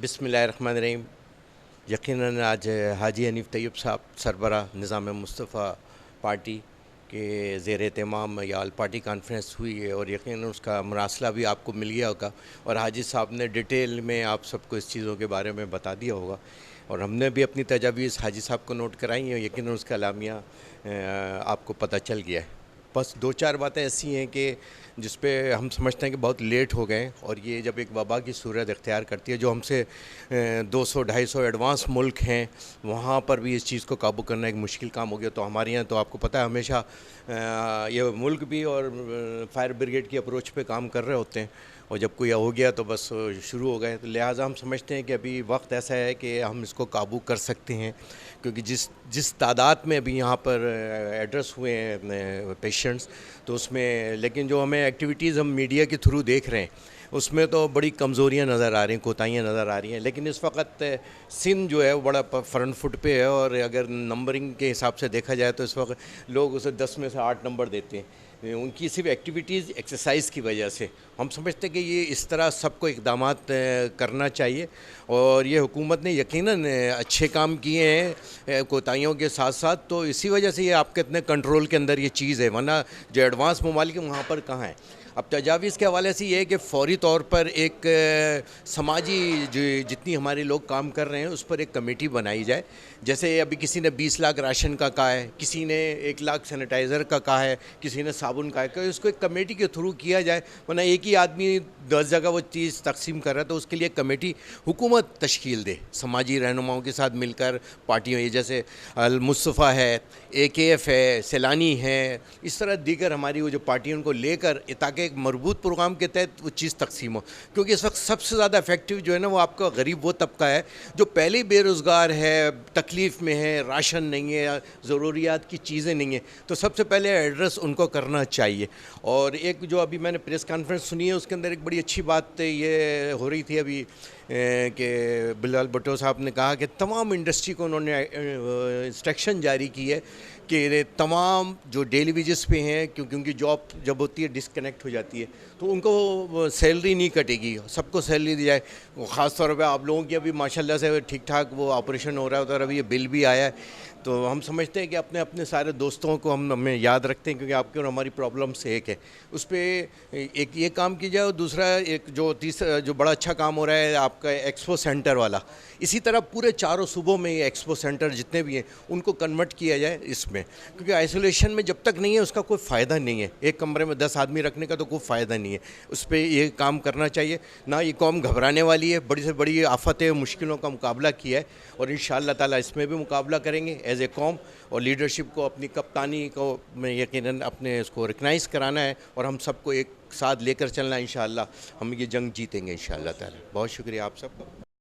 بسم اللہ الرحمن الرحیم۔ یقیناً آج حاجی حنیف طیب صاحب سربراہ نظام مصطفیٰ پارٹی کے زیر اہتمام یا آل پارٹی کانفرنس ہوئی ہے، اور یقیناً اس کا مراسلہ بھی آپ کو مل گیا ہوگا، اور حاجی صاحب نے ڈیٹیل میں آپ سب کو اس چیزوں کے بارے میں بتا دیا ہوگا، اور ہم نے بھی اپنی تجاویز حاجی صاحب کو نوٹ کرائی ہیں، یقیناً اس کا اعلامیہ آپ کو پتہ چل گیا ہے۔ بس دو چار باتیں ایسی ہیں کہ جس پہ ہم سمجھتے ہیں کہ بہت لیٹ ہو گئے، اور یہ جب ایک وبا کی صورت اختیار کرتی ہے، جو ہم سے 200-250 ایڈوانس ملک ہیں، وہاں پر بھی اس چیز کو قابو کرنا ایک مشکل کام ہو گیا۔ تو ہمارے یہاں تو آپ کو پتہ ہے ہمیشہ یہ ملک بھی اور فائر بریگیڈ کی اپروچ پہ کام کر رہے ہوتے ہیں، اور جب کوئی ہو گیا تو بس شروع ہو گئے۔ تو لہٰذا ہم سمجھتے ہیں کہ ابھی وقت ایسا ہے کہ ہم اس کو قابو کر سکتے ہیں، کیونکہ جس تعداد میں ابھی یہاں پر ایڈریس ہوئے ہیں پیشنٹس، تو اس میں لیکن جو ہمیں ایکٹیویٹیز ہم میڈیا کے تھرو دیکھ رہے ہیں، اس میں تو بڑی کمزوریاں نظر آ رہی ہیں، کوتاہیاں نظر آ رہی ہیں۔ لیکن اس وقت سندھ جو ہے وہ بڑا فرنٹ فٹ پہ ہے، اور اگر نمبرنگ کے حساب سے دیکھا جائے تو اس وقت لوگ اسے 10 میں سے 8 نمبر دیتے ہیں، ان کی صرف ایکٹیویٹیز ایکسرسائز کی وجہ سے۔ ہم سمجھتے ہیں کہ یہ اس طرح سب کو اقدامات کرنا چاہیے، اور یہ حکومت نے یقیناً اچھے کام کیے ہیں کوتاہیوں کے ساتھ ساتھ، تو اسی وجہ سے یہ آپ کے اتنے کنٹرول کے اندر یہ چیز ہے، ورنہ جو ایڈوانس ممالک ہیں وہاں پر کہاں ہے۔ اب تجاویز کے حوالے سے یہ ہے کہ فوری طور پر ایک سماجی جتنی ہمارے لوگ کام کر رہے ہیں اس پر ایک کمیٹی بنائی جائے، جیسے ابھی کسی نے 20 لاکھ راشن کا کہا ہے، کسی نے 1 لاکھ سینیٹائزر کا کہا ہے، کسی نے صابن کا ہے، اس کو ایک کمیٹی کے تھرو کیا جائے، ورنہ ایک ہی آدمی 10 جگہ وہ چیز تقسیم کر رہا ہے۔ تو اس کے لیے کمیٹی حکومت تشکیل دے، سماجی رہنماؤں کے ساتھ مل کر پارٹیوں، یہ جیسے المصطفیٰ ہے، AKF ہے، سیلانی ہے، اس طرح دیگر ہماری وہ جو پارٹیوں کو لے کر، تاکہ ایک مربوط پروگرام کے تحت وہ چیز تقسیم ہو، کیونکہ اس وقت سب سے زیادہ افیکٹو جو ہے نا وہ آپ کا غریب وہ طبقہ ہے جو پہلے ہی بے روزگار ہے، تکلیف میں ہے، راشن نہیں ہے، ضروریات کی چیزیں نہیں ہیں، تو سب سے پہلے ایڈریس ان کو کرنا چاہیے۔ اور ایک جو ابھی میں نے پریس کانفرنس سنی ہے، اس کے اندر ایک بڑی اچھی بات یہ ہو رہی تھی ابھی کہ بلال بھٹو صاحب نے کہا کہ تمام انڈسٹری کو انہوں نے انسٹرکشن جاری کی ہے کہ تمام جو ڈیلی ویجز پہ ہیں، کیونکہ ان کی جاب جب ہوتی ہے ڈسکنیکٹ ہو جاتی ہے، تو ان کو سیلری نہیں کٹے گی، سب کو سیلری دی جائے۔ خاص طور پہ آپ لوگوں کی ابھی ماشاءاللہ سے ٹھیک ٹھاک وہ آپریشن ہو رہا ہے، اور ابھی یہ بل بھی آیا ہے، تو ہم سمجھتے ہیں کہ اپنے اپنے سارے دوستوں کو ہمیں یاد رکھتے ہیں، کیونکہ آپ کی اور ہماری پرابلم سے ایک ہے، اس پہ ایک یہ کام کی جائے، اور دوسرا ایک جو تیسرا جو بڑا اچھا کام ہو رہا ہے آپ کا ایکسپو سینٹر والا، اسی طرح پورے چاروں صوبوں میں یہ ایکسپو سینٹر جتنے بھی ہیں ان کو کنورٹ کیا جائے اس میں، کیونکہ آئسولیشن میں جب تک نہیں ہے اس کا کوئی فائدہ نہیں ہے، ایک کمرے میں 10 آدمی رکھنے کا تو کوئی فائدہ نہیں ہے، اس پہ یہ کام کرنا چاہیے۔ نہ یہ قوم گھبرانے والی ہے، بڑی سے بڑی آفتیں مشکلوں کا مقابلہ کیا ہے، اور انشاءاللہ تعالیٰ اس میں بھی مقابلہ کریں گے ایز اے قوم، اور لیڈرشپ کو اپنی کپتانی کو میں یقیناً اپنے اس کو ریکگنائز کرانا ہے، اور ہم سب کو ایک ساتھ لے کر چلنا ہے، انشاءاللہ ہم یہ جنگ جیتیں گے انشاءاللہ تعالیٰ۔ بہت شکریہ آپ سب کا۔